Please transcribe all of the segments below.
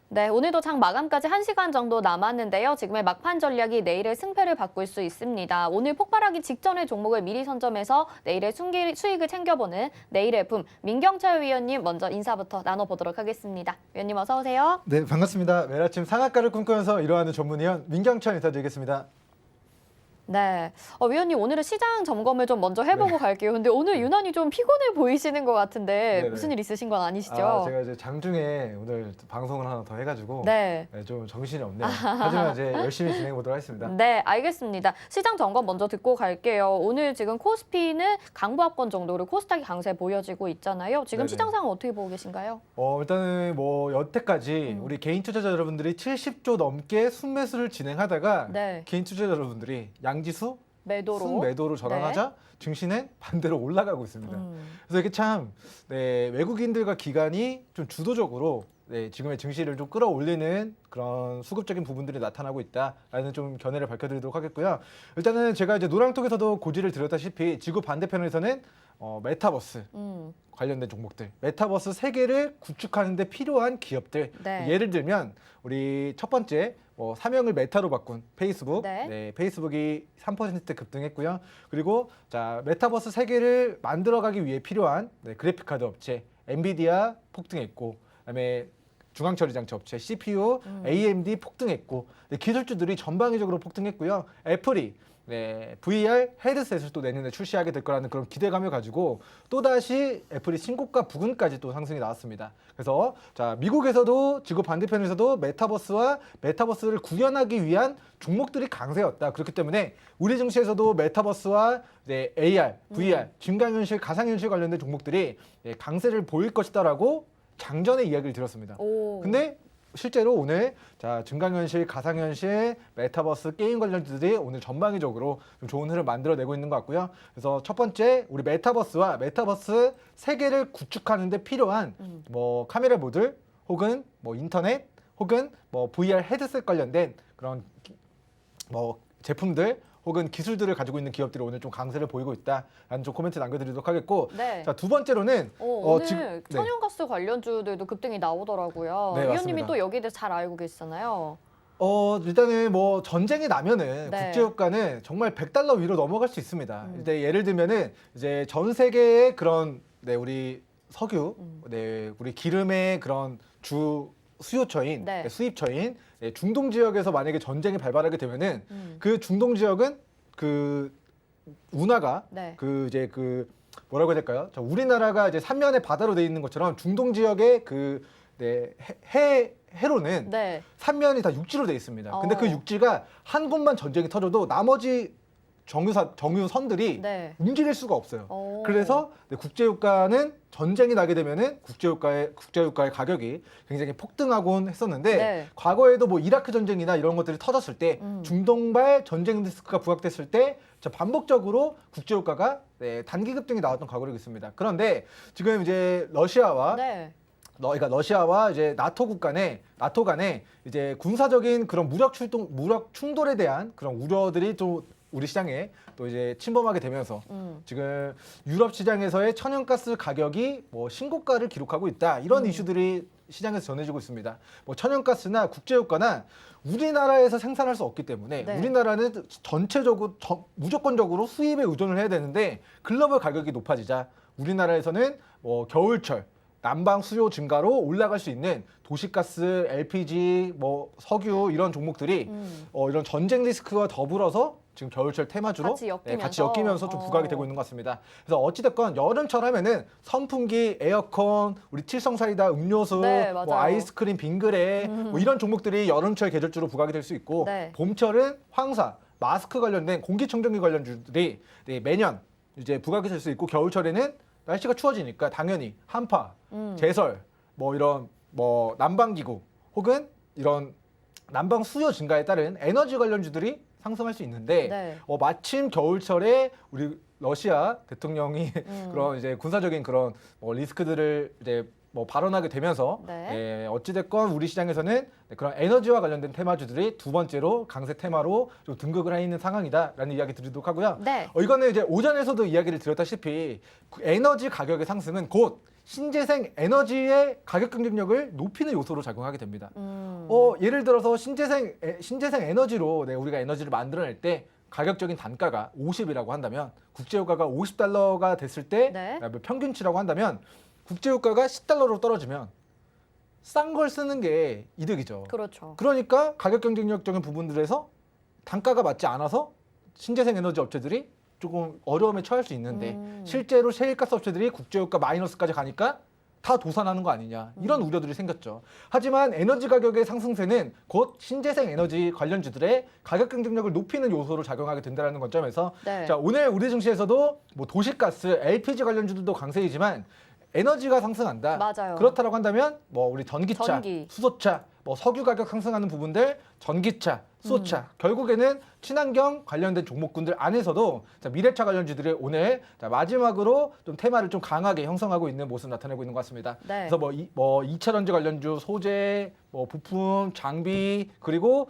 네, 오늘도 장 마감까지 1시간 정도 남았는데요. 지금의 막판 전략이 내일의 승패를 바꿀 수 있습니다. 오늘 폭발하기 직전의 종목을 미리 선점해서 내일의 수익을 챙겨보는 내일의 붐, 민경철 위원님 먼저 인사부터 나눠보도록 하겠습니다. 위원님 어서 오세요. 네, 반갑습니다. 매일 아침 상한가를 꿈꾸면서 일어나는 전문위원 민경철 인사드리겠습니다. 네, 위원님 오늘은 시장 점검을 좀 먼저 해보고 갈게요. 근데 오늘 유난히 좀 피곤해 보이시는 것 같은데 네네. 무슨 일 있으신 건 아니시죠? 제가 이제 장중에 오늘 방송을 하나 더 해가지고 네. 좀 정신이 없네요. 하지만 이제 열심히 진행해 보도록 하겠습니다. 네, 알겠습니다. 시장 점검 먼저 듣고 갈게요. 오늘 지금 코스피는 강보합권 정도로 코스닥이 강세 보여지고 있잖아요. 지금 네네. 시장 상황 어떻게 보고 계신가요? 일단은 뭐 여태까지 우리 개인 투자자 여러분들이 70조 넘게 순매수를 진행하다가 네. 개인 투자자 여러분들이 양지수 매도로. 순매도로 전환하자 증시는 반대로 올라가고 있습니다. 그래서 이게 참 외국인들과 기관이 좀 주도적으로 지금의 증시를 좀 끌어올리는 그런 수급적인 부분들이 나타나고 있다라는 좀 견해를 밝혀드리도록 하겠고요. 일단은 제가 이제 노랑톡에서도 고지를 드렸다시피 지구 반대편에서는 메타버스 관련된 종목들, 메타버스 세계를 구축하는 데 필요한 기업들. 네. 예를 들면 우리 첫 번째 사명을 메타로 바꾼 페이스북, 네. 페이스북이 3% 급등했고요. 그리고 자 메타버스 세계를 만들어가기 위해 필요한 그래픽카드 업체 엔비디아 폭등했고, 그다음에 중앙처리 장치 업체 CPU, AMD 폭등했고, 기술주들이 전방위적으로 폭등했고요. 애플이 VR 헤드셋을 또 내년에 출시하게 될 거라는 그런 기대감을 가지고 또다시 애플이 신고가 부근까지 또 상승이 나왔습니다. 그래서 자 미국에서도 지구 반대편에서도 메타버스와 메타버스를 구현하기 위한 종목들이 강세였다. 그렇기 때문에 우리 증시에서도 메타버스와 AR, VR, 증강현실, 가상현실 관련된 종목들이 강세를 보일 것이다라고 장전의 이야기를 드렸습니다. 오. 근데 실제로 오늘 자 증강현실, 가상현실, 메타버스 게임 관련주들이 오늘 전방위적으로 좀 좋은 흐름 만들어내고 있는 것 같고요. 그래서 첫 번째 우리 메타버스와 메타버스 세계를 구축하는 데 필요한 뭐 카메라 모듈 혹은 뭐 인터넷 혹은 뭐 VR 헤드셋 관련된 그런 뭐 제품들 혹은 기술들을 가지고 있는 기업들이 오늘 좀 강세를 보이고 있다라는 좀 코멘트 남겨드리도록 하겠고, 네. 자 두 번째로는 오늘 천연가스 관련주들도 급등이 나오더라고요. 네, 위원님이 맞습니다. 또 여기에 대해서 잘 알고 계시잖아요. 일단은 뭐 전쟁이 나면은 네. 국제유가는 정말 $100 위로 넘어갈 수 있습니다. 이제 예를 들면은 이제 전 세계의 그런 우리 석유, 우리 기름의 그런 주 수요처인 수입처인 중동 지역에서 만약에 전쟁이 발발하게 되면은 그 중동 지역은 그 운하가 그 뭐라고 해야 될까요? 우리나라가 이제 삼면의 바다로 돼 있는 것처럼 중동 지역의 해로는 삼면이 다 육지로 돼 있습니다. 근데 그 육지가 한 곳만 전쟁이 터져도 나머지 정유선들이 움직일 수가 없어요. 그래서 국제유가는 전쟁이 나게 되면은 국제유가의 가격이 굉장히 폭등하곤 했었는데 과거에도 뭐 이라크 전쟁이나 이런 것들이 터졌을 때 중동발 전쟁 리스크가 부각됐을 때 반복적으로 국제유가가 단기 급등이 나왔던 과거가 있습니다. 그런데 지금 이제 러시아와 이제 나토 간에 이제 군사적인 그런 무력 충돌에 대한 그런 우려들이 좀 우리 시장에 또 이제 침범하게 되면서 지금 유럽 시장에서의 천연가스 가격이 뭐 신고가를 기록하고 있다. 이런 이슈들이 시장에서 전해지고 있습니다. 뭐 천연가스나 국제유가나 우리나라에서 생산할 수 없기 때문에 우리나라는 전체적으로 무조건적으로 수입에 의존을 해야 되는데 글로벌 가격이 높아지자 우리나라에서는 뭐 겨울철 난방 수요 증가로 올라갈 수 있는 도시가스, LPG, 뭐 석유 이런 종목들이 이런 전쟁 리스크와 더불어서 지금 겨울철 테마주로 같이 엮이면서 좀 부각이 되고 있는 것 같습니다. 그래서 어찌됐건 여름철 하면은 선풍기, 에어컨, 우리 칠성사이다, 음료수, 뭐 아이스크림, 빙그레 뭐 이런 종목들이 여름철 계절주로 부각이 될 수 있고, 봄철은 황사, 마스크 관련된 공기청정기 관련주들이 매년 이제 부각이 될 수 있고, 겨울철에는 날씨가 추워지니까 당연히 한파, 제설, 뭐 이런 뭐 난방기구 혹은 이런 난방 수요 증가에 따른 에너지 관련주들이 상승할 수 있는데 마침 겨울철에 우리 러시아 대통령이 그런 이제 군사적인 그런 리스크들을 이제 발언하게 되면서 어찌됐건 우리 시장에서는 그런 에너지와 관련된 테마주들이 두 번째로 강세 테마로 좀 등극을 해 있는 상황이다라는 이야기 드리도록 하고요. 이거는 이제 오전에서도 이야기를 드렸다시피 에너지 가격의 상승은 곧 신재생 에너지의 가격 경쟁력을 높이는 요소로 작용하게 됩니다. 예를 들어서 신재생 에너지로 우리가 에너지를 만들어낼 때 가격적인 단가가 50이라고 한다면 국제유가가 $50가 됐을 때 네. 평균치라고 한다면 국제유가가 $10로 떨어지면 싼 걸 쓰는 게 이득이죠. 그렇죠. 그러니까 가격 경쟁력적인 부분들에서 단가가 맞지 않아서 신재생 에너지 업체들이 조금 어려움에 처할 수 있는데 실제로 셰일가스 업체들이 국제유가 마이너스까지 가니까 다 도산하는 거 아니냐 이런 우려들이 생겼죠. 하지만 에너지 가격의 상승세는 곧 신재생 에너지 관련주들의 가격 경쟁력을 높이는 요소로 작용하게 된다는 관점에서 네. 자, 오늘 우리 증시에서도 뭐 도시가스, LPG 관련주들도 강세이지만 에너지가 상승한다. 맞아요. 그렇다고 한다면 뭐 우리 전기차, 전기. 수소차, 뭐 석유 가격 상승하는 부분들, 전기차, 수소차, 결국에는 친환경 관련된 종목군들 안에서도 자, 미래차 관련주들이 오늘 자, 마지막으로 좀 테마를 좀 강하게 형성하고 있는 모습 나타내고 있는 것 같습니다. 네. 그래서 뭐 2차전지 관련주, 소재, 뭐 부품, 장비 그리고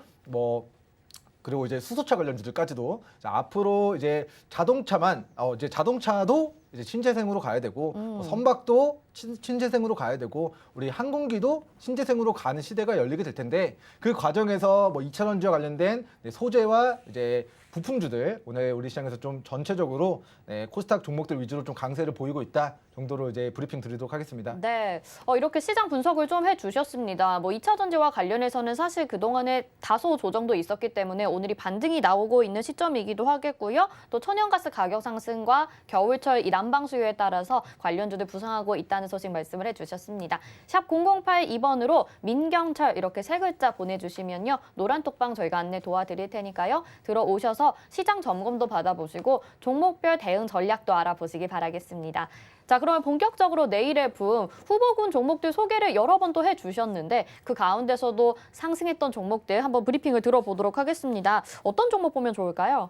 이제 수소차 관련주들까지도 자, 앞으로 이제 자동차도 이제 신재생으로 가야 되고 뭐 선박도 신재생으로 가야 되고 우리 항공기도 신재생으로 가는 시대가 열리게 될 텐데 그 과정에서 뭐 2차전지와 관련된 소재와 이제 부품주들 오늘 우리 시장에서 좀 전체적으로 코스닥 종목들 위주로 좀 강세를 보이고 있다 정도로 이제 브리핑 드리도록 하겠습니다. 네, 이렇게 시장 분석을 좀 해주셨습니다. 뭐 2차 전지와 관련해서는 사실 그동안에 다소 조정도 있었기 때문에 오늘이 반등이 나오고 있는 시점이기도 하겠고요. 또 천연가스 가격 상승과 겨울철 이 난방 수요에 따라서 관련주들 부상하고 있다는 소식 말씀을 해주셨습니다. 샵 0082번으로 민경철 이렇게 세 글자 보내주시면요. 노란톡방 저희가 안내 도와드릴 테니까요. 들어오셔서 시장 점검도 받아보시고 종목별 대응 전략도 알아보시기 바라겠습니다. 자, 그러면 본격적으로 내일의 붐 후보군 종목들 소개를 여러 번 또 해주셨는데 그 가운데서도 상승했던 종목들 한번 브리핑을 들어보도록 하겠습니다. 어떤 종목 보면 좋을까요?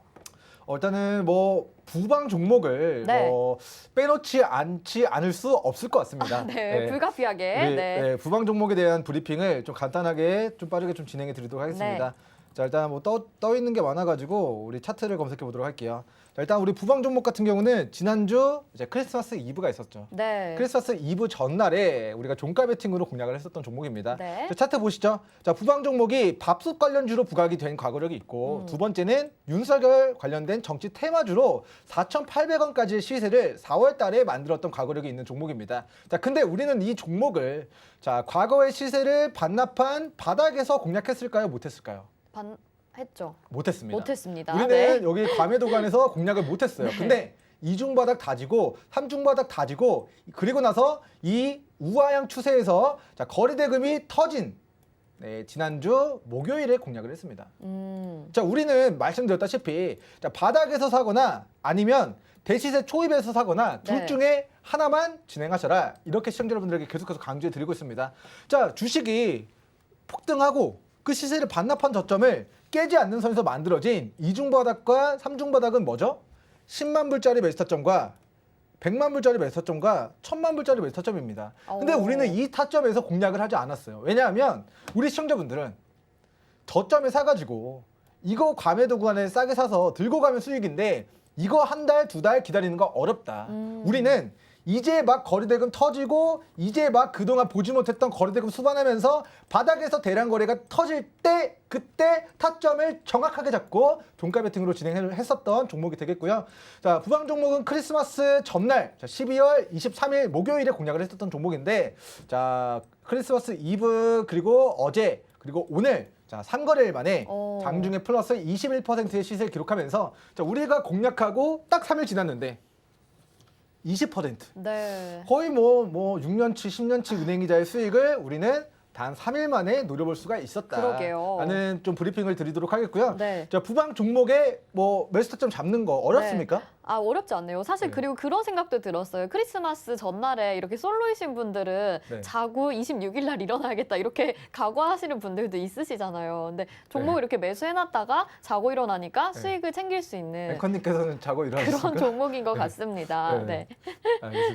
일단은 뭐 부방 종목을 네. 빼놓지 않을 수 없을 것 같습니다. 네, 불가피하게. 부방 종목에 대한 브리핑을 좀 간단하게 좀 빠르게 좀 진행해 드리도록 하겠습니다. 자, 일단 뭐 떠 있는 게 많아가지고 우리 차트를 검색해 보도록 할게요. 자, 일단 우리 부방 종목 같은 경우는 지난주 이제 크리스마스 이브가 있었죠. 네. 크리스마스 이브 전날에 우리가 종가 베팅으로 공략을 했었던 종목입니다. 네. 자, 차트 보시죠. 자, 부방 종목이 밥솥 관련주로 부각이 된 과거력이 있고 두 번째는 윤석열 관련된 정치 테마주로 4,800원까지의 시세를 4월 달에 만들었던 과거력이 있는 종목입니다. 자, 근데 우리는 이 종목을 자, 과거의 시세를 반납한 바닥에서 공략했을까요? 못했을까요? 했죠. 못했습니다. 네. 우리는 여기 과매도관에서 공략을 못했어요. 근데 이중바닥 다지고 삼중바닥 다지고 그리고 나서 이 우하향 추세에서 자, 거래대금이 터진 지난주 목요일에 공략을 했습니다. 자, 우리는 말씀드렸다시피 자, 바닥에서 사거나 아니면 대시세 초입에서 사거나 둘 중에 하나만 진행하셔라. 이렇게 시청자 여러분들에게 계속해서 강조해 드리고 있습니다. 자, 주식이 폭등하고 그 시세를 반납한 저점을 깨지 않는 선에서 만들어진 이중바닥과 삼중바닥은 뭐죠? 10만 불짜리 매수타점과 100만 불짜리 매수타점과 1000만 불짜리 매수타점입니다. 근데 우리는 이 타점에서 공략을 하지 않았어요. 왜냐하면 우리 시청자분들은 저점에 사가지고 이거 과매도 구간에 싸게 사서 들고 가면 수익인데 이거 한 달, 두 달 기다리는 거 어렵다. 우리는 이제 막 거래대금 터지고 이제 막 그동안 보지 못했던 거래대금 수반하면서 바닥에서 대량 거래가 터질 때 그때 타점을 정확하게 잡고 종가 베팅으로 진행을 했었던 종목이 되겠고요. 자, 부방 종목은 크리스마스 전날 12월 23일 목요일에 공략을 했었던 종목인데 자, 크리스마스 이브 그리고 어제 그리고 오늘 자, 3거래일 만에 장중에 플러스 21%의 시세를 기록하면서 자, 우리가 공략하고 딱 3일 지났는데 20%. 네. 거의 뭐 6년치, 10년치 은행이자의 수익을 우리는 단 3일 만에 노려볼 수가 있었다. 그러게요. 라는 좀 브리핑을 드리도록 하겠고요. 네. 자, 부방 종목에 뭐 매수타점 잡는 거 어렵습니까? 어렵지 않네요. 사실 그리고 그런 생각도 들었어요. 크리스마스 전날에 이렇게 솔로이신 분들은 자고 26일 날 일어나야겠다 이렇게 각오하시는 분들도 있으시잖아요. 근데 종목을 이렇게 매수해놨다가 자고 일어나니까 수익을 챙길 수 있는 앵커님께서는 자고 일어나셨습니까? 그런 종목인 것 같습니다. 네.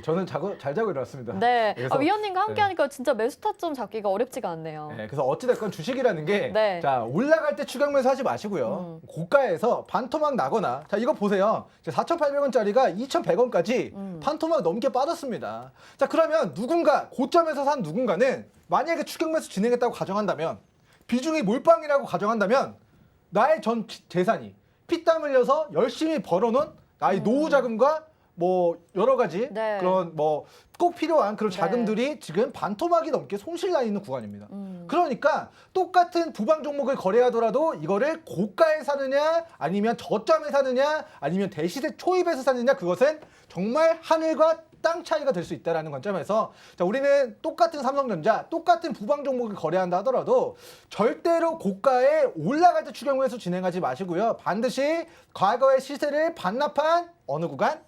저는 잘 자고 일어났습니다. 네. 그래서, 위원님과 함께하니까 진짜 매수타점 잡기가 어렵지가 않네요. 네, 그래서 어찌됐건 주식이라는 게 자, 올라갈 때 추격 매수 하지 마시고요. 고가에서 반토막 나거나 자, 이거 보세요. 4,800원 2,800원짜리가 2,100원까지 판토막 넘게 빠졌습니다. 자, 그러면 누군가 고점에서 산 누군가는 만약에 추격 매수 진행했다고 가정한다면 비중이 몰빵이라고 가정한다면 나의 전 재산이 피땀 흘려서 열심히 벌어놓은 나의 노후 자금과 뭐 여러 가지 네. 그런 뭐 꼭 필요한 그런 네. 자금들이 지금 반토막이 넘게 손실나 있는 구간입니다. 그러니까 똑같은 부방 종목을 거래하더라도 이거를 고가에 사느냐 아니면 저점에 사느냐 아니면 대시세 초입에서 사느냐 그것은 정말 하늘과 땅 차이가 될 수 있다는 관점에서 자, 우리는 똑같은 삼성전자, 똑같은 부방 종목을 거래한다 하더라도 절대로 고가에 올라갈 때 추격 매수 진행하지 마시고요. 반드시 과거의 시세를 반납한 어느 구간?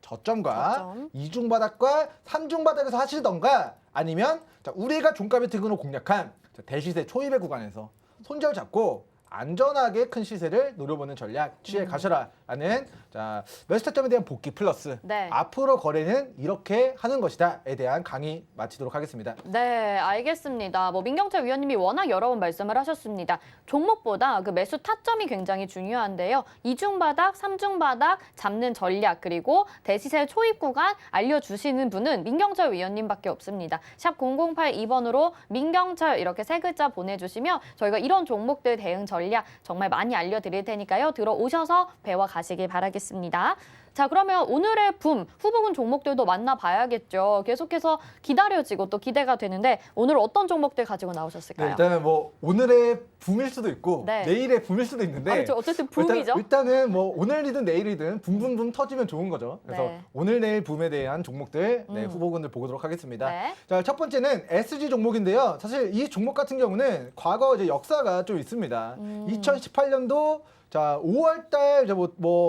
저점과 저점. 이중바닥과 삼중바닥에서 하시던가 아니면 자, 우리가 종가 베팅으로 공략한 자, 대시세 초입의 구간에서 손절 잡고 안전하게 큰 시세를 노려보는 전략 취해 가셔라라는 자, 매수타점에 대한 복귀 플러스 네. 앞으로 거래는 이렇게 하는 것이다에 대한 강의 마치도록 하겠습니다. 네, 알겠습니다. 뭐 민경철 위원님이 워낙 여러 번 말씀을 하셨습니다. 종목보다 그 매수 타점이 굉장히 중요한데요. 이중바닥, 삼중바닥 잡는 전략 그리고 대시세 초입 구간 알려주시는 분은 민경철 위원님밖에 없습니다. 샵 0082번으로 민경철 이렇게 세 글자 보내주시면 저희가 이런 종목들 대응 전략 정말 많이 알려드릴 테니까요. 들어오셔서 배워 가시길 바라겠습니다. 자, 그러면 오늘의 붐, 후보군 종목들도 만나봐야겠죠. 계속해서 기다려지고 또 기대가 되는데 오늘 어떤 종목들 가지고 나오셨을까요? 네, 일단은 뭐 오늘의 붐일 수도 있고 네. 내일의 붐일 수도 있는데 그렇죠. 어쨌든 붐이죠. 일단은 뭐 오늘이든 내일이든 붐붐붐 터지면 좋은 거죠. 그래서 네. 오늘 내일 붐에 대한 종목들 네, 후보군들 보도록 하겠습니다. 네. 자, 첫 번째는 SG 종목인데요. 사실 이 종목 같은 경우는 과거 이제 역사가 좀 있습니다. 2018년도 자 5월달 이제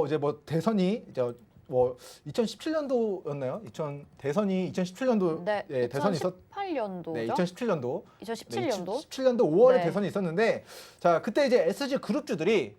이제 대선이 이제 뭐 2017년도였나요? 대선이 2017년도 네, 대선이 있었 2018년도죠? 네, 2017년도. 2017년도? 2017년도 5월에 네. 대선이 있었는데 자, 그때 이제 SG 그룹주들이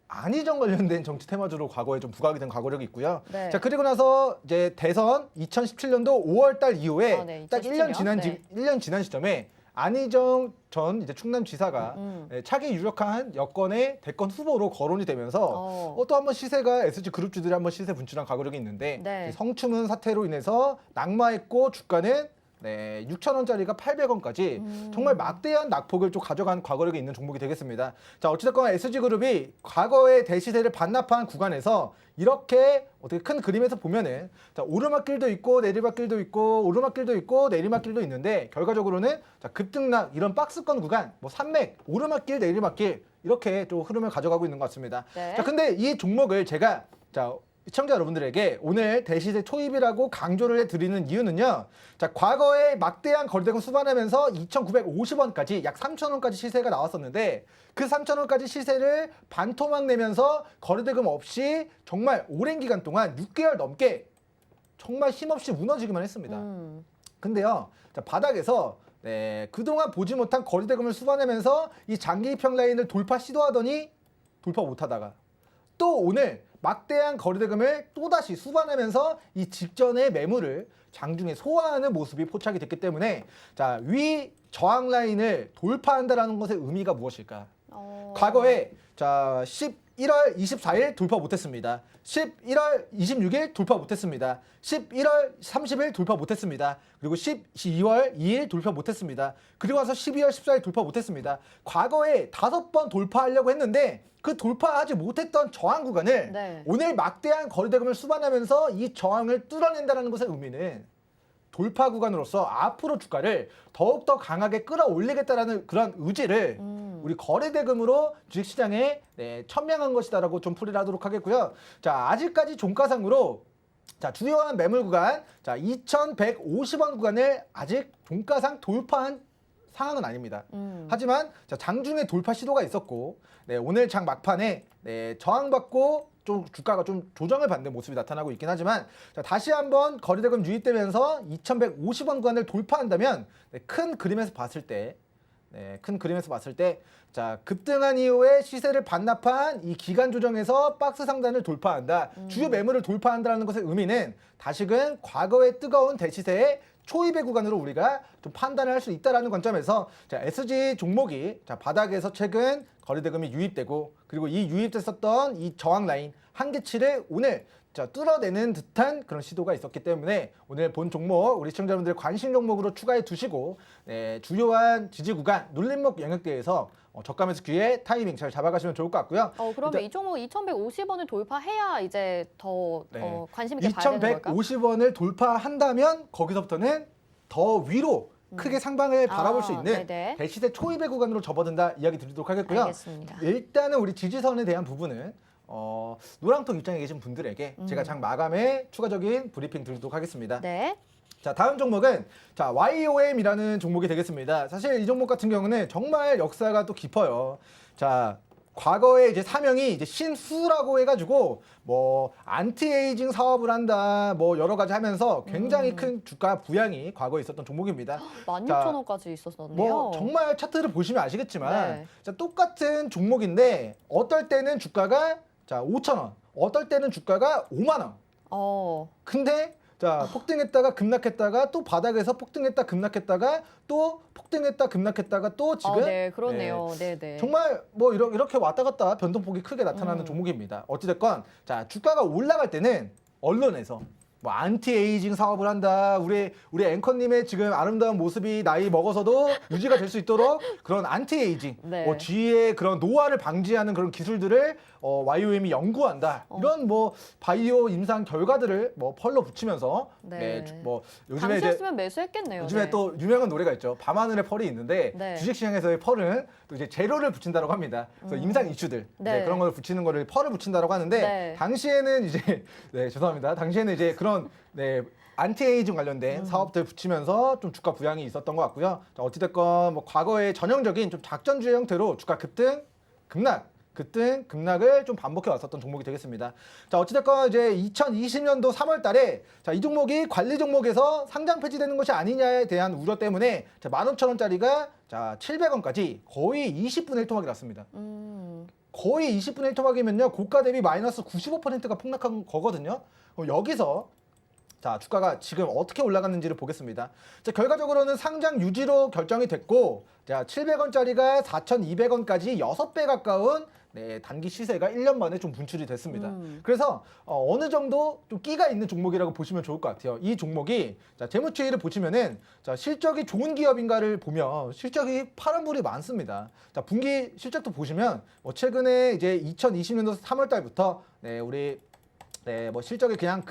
안희정 관련된 정치 테마주로 과거에 좀 부각이 된 과거력이 있고요. 네. 자, 그리고 나서 이제 대선 2017년도 5월 달 이후에 네, 딱 1년 2017년. 지난 네. 1년 지난 시점에 안희정 전 이제 충남지사가 차기 유력한 여권의 대권 후보로 거론이 되면서 또 한번 시세가 SG 그룹주들이 한번 시세 분출한 과거력이 있는데 네. 성추문 사태로 인해서 낙마했고 주가는 네, 6,000원짜리가 800원까지 정말 막대한 낙폭을 좀 가져간 과거력이 있는 종목이 되겠습니다. 자, 어찌됐건 SG그룹이 과거의 대시세를 반납한 구간에서 이렇게 어떻게 큰 그림에서 보면은 자, 오르막길도 있고 내리막길도 있고 오르막길도 있고 내리막길도 있는데 결과적으로는 자, 급등락 이런 박스권 구간 뭐 산맥 오르막길 내리막길 이렇게 좀 흐름을 가져가고 있는 것 같습니다. 네. 자, 근데 이 종목을 제가 자 시청자 여러분들에게 오늘 대시세 초입이라고 강조를 해드리는 이유는요. 자, 과거에 막대한 거래대금 수반하면서 2,950원까지 약 3,000원까지 시세가 나왔었는데 그 3,000원까지 시세를 반토막 내면서 거래대금 없이 정말 오랜 기간 동안 6개월 넘게 정말 힘없이 무너지기만 했습니다. 근데요. 자, 바닥에서 네, 그동안 보지 못한 거래대금을 수반하면서 이 장기 입형 라인을 돌파 시도하더니 돌파 못하다가 또 오늘 막대한 거래대금을 또다시 수반하면서 이 직전의 매물을 장중에 소화하는 모습이 포착이 됐기 때문에 자, 위 저항 라인을 돌파한다라는 것의 의미가 무엇일까? 과거에 자 11월 24일 돌파 못했습니다. 11월 26일 돌파 못했습니다. 11월 30일 돌파 못했습니다. 그리고 12월 2일 돌파 못했습니다. 그리고 와서 12월 14일 돌파 못했습니다. 과거에 5번 돌파하려고 했는데 그 돌파하지 못했던 저항 구간을 네. 오늘 막대한 거래대금을 수반하면서 이 저항을 뚫어낸다는 것의 의미는 돌파 구간으로서 앞으로 주가를 더욱더 강하게 끌어올리겠다라는 그런 의지를 우리 거래대금으로 주식시장에 네, 천명한 것이다라고 좀 풀이를 하도록 하겠고요. 자, 아직까지 종가상으로 자, 주요한 매물 구간 자 2,150원 구간을 아직 종가상 돌파한 상황은 아닙니다. 하지만 자, 장중에 돌파 시도가 있었고 네, 오늘 장 막판에 네, 저항받고 좀 주가가 좀 조정을 받는 모습이 나타나고 있긴 하지만 자, 다시 한번 거래대금 유입되면서 2,150원 구간을 돌파한다면 네, 큰 그림에서 봤을 때 자, 급등한 이후에 시세를 반납한 이 기간 조정에서 박스 상단을 돌파한다. 주요 매물을 돌파한다는 것의 의미는 다시금 과거의 뜨거운 대시세의 초입의 구간으로 우리가 좀 판단을 할 수 있다라는 관점에서 자, SG 종목이 자, 바닥에서 최근 거래대금이 유입되고 그리고 이 유입됐었던 이 저항 라인 한계치를 오늘 뚫어내는 듯한 그런 시도가 있었기 때문에 오늘 본 종목 우리 시청자분들 관심 종목으로 추가해 두시고 주요한 지지 구간 눌림목 영역대에서 저가 매수 기회 타이밍 잘 잡아가시면 좋을 것 같고요. 그러면 이 종목 2,150원을 돌파해야 이제 더 관심 있게 봐야 되는 걸까요? 2,150원을 돌파한다면 거기서부터는 더 위로 크게 상방을 바라볼 수 있는 대시세 초입의 구간으로 접어든다 이야기 드리도록 하겠고요. 알겠습니다. 일단은 우리 지지선에 대한 부분은 노랑통 입장에 계신 분들에게 제가 장 마감에 추가적인 브리핑 드리도록 하겠습니다. 네. 자, 다음 종목은 YOM이라는 종목이 되겠습니다. 사실 이 종목 같은 경우는 정말 역사가 또 깊어요. 자, 과거에 이제 사명이 이제 신후라고 해가지고 뭐 안티에이징 사업을 한다 뭐 여러 가지 하면서 굉장히 큰 주가 부양이 과거에 있었던 종목입니다. 16,000원까지 있었었네요. 뭐 정말 차트를 보시면 아시겠지만 자, 똑같은 종목인데 어떨 때는 주가가 5,000원, 어떨 때는 주가가 5만 원. 근데 자, 폭등했다가 급락했다가 또 바닥에서 폭등했다 급락했다가 또 폭등했다 급락했다가 또 지금 네, 그렇네요. 네. 정말 뭐 이렇게 왔다 갔다 변동폭이 크게 나타나는 종목입니다. 어찌됐건 자, 주가가 올라갈 때는 언론에서 뭐 안티에이징 사업을 한다. 우리 앵커님의 지금 아름다운 모습이 나이 먹어서도 유지가 될 수 있도록 그런 안티에이징, 뒤에 그런 노화를 방지하는 그런 기술들을 YOM이 연구한다. 이런 뭐 바이오 임상 결과들을 뭐 펄로 붙이면서 뭐 요즘에 당시였으면 매수했겠네요. 요즘에 또 유명한 노래가 있죠. 밤하늘의 펄이 있는데 주식시장에서의 펄은 또 이제 재료를 붙인다라고 합니다. 그래서 임상 이슈들 그런 걸 붙이는 거를 펄을 붙인다라고 하는데 당시에는 이제 죄송합니다. 당시에는 이제 그런 안티에이징 관련된 사업들 붙이면서 좀 주가 부양이 있었던 것 같고요. 자, 어찌됐건 뭐 과거의 전형적인 좀 작전주의 형태로 주가 급등, 급락을 좀 반복해 왔었던 종목이 되겠습니다. 자, 어찌됐건 이제 2020년도 3월 달에 자, 이 종목이 관리 종목에서 상장 폐지되는 것이 아니냐에 대한 우려 때문에 15,000원짜리가 자, 700원까지 거의 20분의 1 토막이 났습니다. 거의 20분의 1 토막이면요. 고가 대비 마이너스 95%가 폭락한 거거든요. 여기서 자, 주가가 지금 어떻게 올라갔는지를 보겠습니다. 자, 결과적으로는 상장 유지로 결정이 됐고, 자, 700원짜리가 4,200원까지 6배 가까운 단기 시세가 1년 만에 좀 분출이 됐습니다. 그래서 어느 정도 좀 끼가 있는 종목이라고 보시면 좋을 것 같아요. 이 종목이 자, 재무추이를 보시면은 자, 실적이 좋은 기업인가를 보면 실적이 파란불이 많습니다. 자, 분기 실적도 보시면 최근에 이제 2020년도 3월 달부터 우리 뭐 실적이 그냥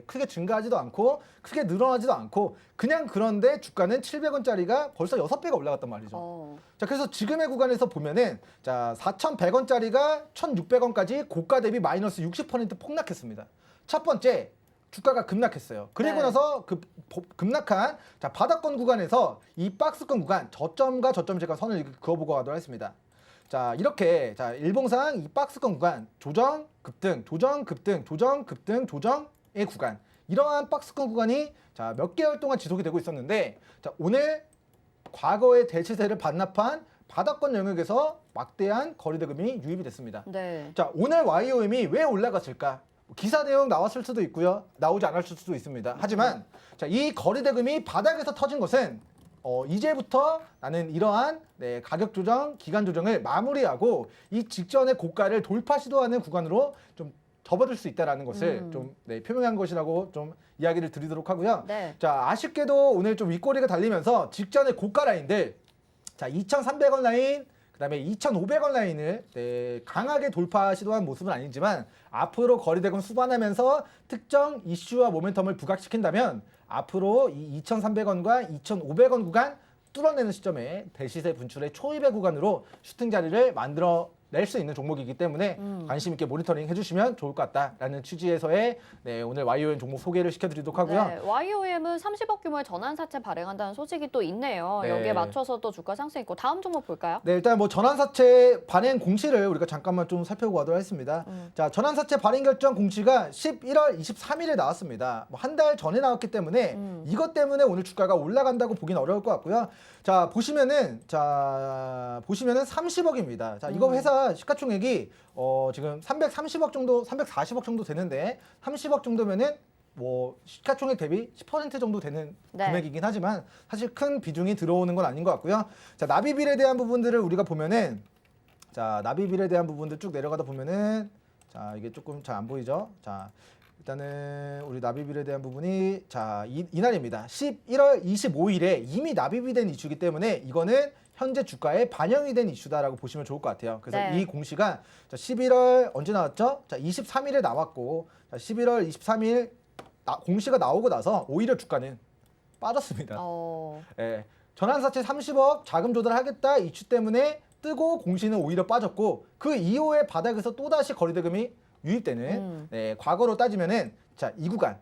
크게 증가하지도 않고 크게 늘어나지도 않고 그냥 그런데 주가는 700원짜리가 벌써 6배가 올라갔단 말이죠. 자, 그래서 지금의 구간에서 보면은 자, 4,100원짜리가 1,600원까지 고가 대비 마이너스 60% 폭락했습니다. 첫 번째 주가가 급락했어요. 그리고 나서 그 급락한 자, 바닥권 구간에서 이 박스권 구간 저점과 저점 제가 선을 그어보고 가도록 하겠습니다. 자, 이렇게 자, 일봉상 이 박스권 구간 조정 급등 조정 급등 조정 급등 조정의 구간 이러한 박스권 구간이 자, 몇 개월 동안 지속이 되고 있었는데 자, 오늘 과거의 대시세를 반납한 바닥권 영역에서 막대한 거래대금이 유입이 됐습니다. 자, 오늘 YOM이 왜 올라갔을까? 기사 내용 나왔을 수도 있고요. 나오지 않았을 수도 있습니다. 하지만 자, 이 거래대금이 바닥에서 터진 것은 이제부터 나는 이러한 가격 조정, 기간 조정을 마무리하고 이 직전의 고가를 돌파 시도하는 구간으로 좀 접어들 수 있다라는 것을 좀 표명한 것이라고 좀 이야기를 드리도록 하고요. 자, 아쉽게도 오늘 좀 윗꼬리가 달리면서 직전의 고가 라인들 자, 2,300원 라인 그다음에 2,500원 라인을 강하게 돌파 시도한 모습은 아니지만 앞으로 거래대금 수반하면서 특정 이슈와 모멘텀을 부각시킨다면 앞으로 이 2,300원과 2,500원 구간 뚫어내는 시점에 대시세 분출의 초입의 구간으로 슈팅 자리를 만들어 낼 수 있는 종목이기 때문에 관심 있게 모니터링 해주시면 좋을 것 같다라는 취지에서의 오늘 YOM 종목 소개를 시켜드리도록 하고요. YOM은 30억 규모의 전환사채 발행한다는 소식이 또 있네요. 여기에 맞춰서 또 주가 상승 있고 다음 종목 볼까요? 일단 뭐 전환사채 발행 공시를 우리가 잠깐만 좀 살펴보고 가도록 하겠습니다. 자, 전환사채 발행 결정 공시가 11월 23일에 나왔습니다. 뭐 한 달 전에 나왔기 때문에 이것 때문에 오늘 주가가 올라간다고 보기는 어려울 것 같고요. 자, 보시면은 30억입니다. 자, 이거 회사 시가총액이 지금 330억 정도, 340억 정도 되는데 30억 정도면은 뭐 시가총액 대비 10% 정도 되는 네. 금액이긴 하지만 사실 큰 비중이 들어오는 건 아닌 것 같고요. 자, 납입일에 대한 부분들을 우리가 보면은 자, 납입일에 대한 부분들 쭉 내려가다 보면은 자, 이게 조금 잘 안 보이죠? 자, 일단은 우리 납입일에 대한 부분이 자, 이날입니다. 11월 25일에 이미 납입이 된 이슈이기 때문에 이거는 현재 주가에 반영이 된 이슈다라고 보시면 좋을 것 같아요. 그래서 네. 이 공시가 자, 11월 언제 나왔죠? 자, 23일에 나왔고 자, 11월 23일 공시가 나오고 나서 오히려 주가는 빠졌습니다. 예, 전환사채 30억 자금 조달하겠다 이슈 때문에 뜨고 공시는 오히려 빠졌고 그 이후에 바닥에서 또다시 거래대금이 유입되는 네, 과거로 따지면은 자, 이 구간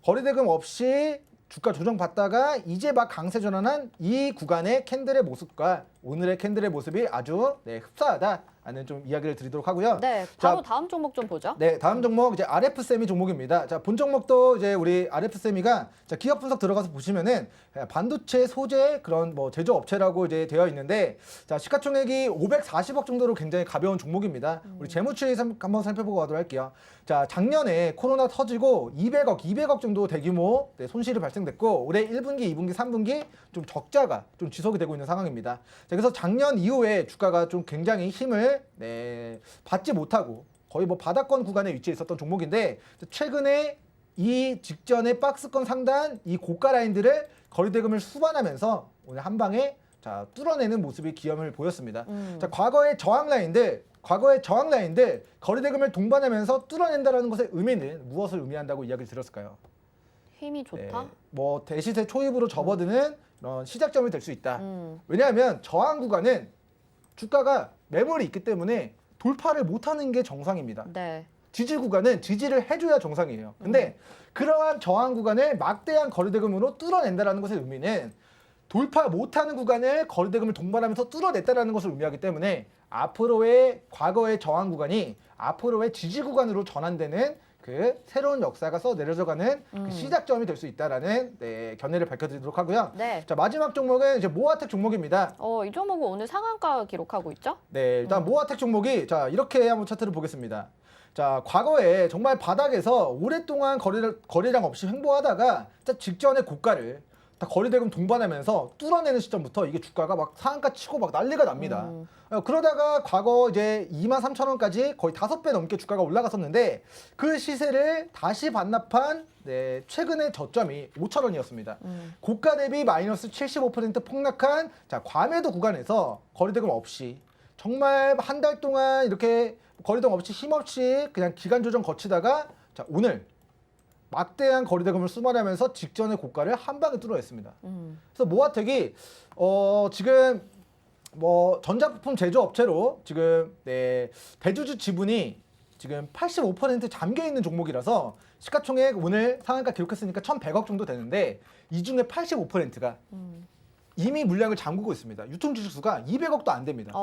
거래대금 없이 주가 조정받다가 이제 막 강세 전환한 이 구간의 캔들의 모습과 오늘의 캔들의 모습이 아주 네, 흡사하다라는 좀 이야기를 드리도록 하고요. 네, 바로 자, 다음 종목 좀 보죠. 네, 다음 종목 이제 RF세미 종목입니다. 자, 본 종목도 이제 우리 RF세미가 자, 기업 분석 들어가서 보시면은 반도체 소재 그런 뭐 제조업체라고 이제 되어 있는데 자, 시가총액이 540억 정도로 굉장히 가벼운 종목입니다. 우리 재무추이 한번 살펴보고 가도록 할게요. 자, 작년에 코로나 터지고 200억 정도 대규모 네, 손실이 발생됐고 올해 1분기, 2분기, 3분기 좀 적자가 좀 지속이 되고 있는 상황입니다. 자, 그래서 작년 이후에 주가가 좀 굉장히 힘을 네, 받지 못하고 거의 뭐 바닥권 구간에 위치해 있었던 종목인데 최근에 이 직전에 박스권 상단 이 고가 라인들을 거래대금을 수반하면서 오늘 한 방에 자, 뚫어내는 모습이 기염을 보였습니다. 자, 과거의 저항 라인들 거래대금을 동반하면서 뚫어낸다라는 것의 의미는 무엇을 의미한다고 이야기를 드렸을까요? 힘이 좋다. 네, 뭐 대시세 초입으로 접어드는 이런 시작점이 될 수 있다. 왜냐하면 저항 구간은 주가가 매물이 있기 때문에 돌파를 못하는 게 정상입니다. 네. 지지 구간은 지지를 해줘야 정상이에요. 근데 그러한 저항 구간을 막대한 거래대금으로 뚫어낸다는 것의 의미는 돌파 못하는 구간을 거래대금을 동반하면서 뚫어냈다는 것을 의미하기 때문에 앞으로의 과거의 저항 구간이 앞으로의 지지 구간으로 전환되는 그 새로운 역사가 써 내려져가는 그 시작점이 될 수 있다라는 네, 견해를 밝혀드리도록 하고요. 네. 자, 마지막 종목은 이제 모아텍 종목입니다. 이 종목은 오늘 상한가 기록하고 있죠? 네, 일단 모아텍 종목이 자 이렇게 한번 차트를 보겠습니다. 자, 과거에 정말 바닥에서 오랫동안 거래량 없이 횡보하다가 자, 직전의 고가를 다 거래대금 동반하면서 뚫어내는 시점부터 이게 주가가 막 상한가 치고 막 난리가 납니다. 그러다가 과거 이제 23,000원까지 거의 5배 넘게 주가가 올라갔었는데 그 시세를 다시 반납한 네, 최근의 저점이 5,000원이었습니다. 고가 대비 마이너스 75% 폭락한 자, 과매도 구간에서 거래대금 없이 정말 한 달 동안 이렇게 거래대금 없이 힘없이 그냥 기간 조정 거치다가 자, 오늘 막대한 거래대금을 수반하면서 직전의 고가를 한 방에 뚫어냈습니다. 그래서 모아텍이 지금 뭐 전자부품 제조업체로 지금 네, 대주주 지분이 지금 85% 잠겨 있는 종목이라서 시가총액 오늘 상한가 기록했으니까 1,100억 정도 되는데 이 중에 85%가 이미 물량을 잠그고 있습니다. 유통 주식수가 200억도 안 됩니다.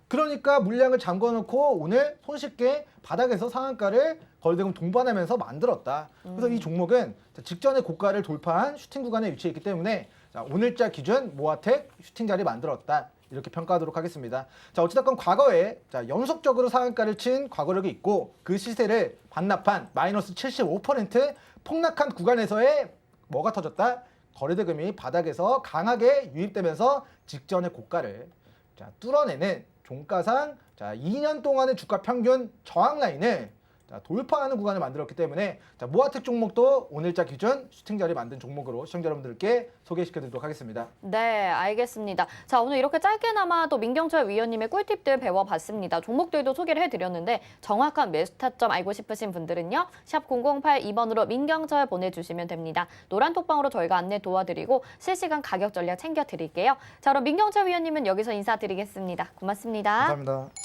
그러니까 물량을 잠궈놓고 오늘 손쉽게 바닥에서 상한가를 거래대금 동반하면서 만들었다. 그래서 이 종목은 직전의 고가를 돌파한 슈팅 구간에 위치해 있기 때문에 자, 오늘자 기준 모아텍 슈팅 자리 만들었다. 이렇게 평가하도록 하겠습니다. 자, 어찌됐건 과거에 자, 연속적으로 상한가를 친 과거력이 있고 그 시세를 반납한 마이너스 75% 폭락한 구간에서의 뭐가 터졌다? 거래대금이 바닥에서 강하게 유입되면서 직전의 고가를 자, 뚫어내는 종가상 자, 2년 동안의 주가 평균 저항 라인을 자, 돌파하는 구간을 만들었기 때문에 자, 모아텍 종목도 오늘자 기준 슈팅 자리 만든 종목으로 시청자 여러분들께 소개시켜드리도록 하겠습니다. 네, 알겠습니다. 자, 오늘 이렇게 짧게나마 또 민경철 위원님의 꿀팁들 배워봤습니다. 종목들도 소개를 해드렸는데 정확한 매수 타점 알고 싶으신 분들은요. 샵 0082번으로 민경철 보내주시면 됩니다. 노란 톡방으로 저희가 안내 도와드리고 실시간 가격 전략 챙겨드릴게요. 자, 그럼 민경철 위원님은 여기서 인사드리겠습니다. 고맙습니다. 감사합니다.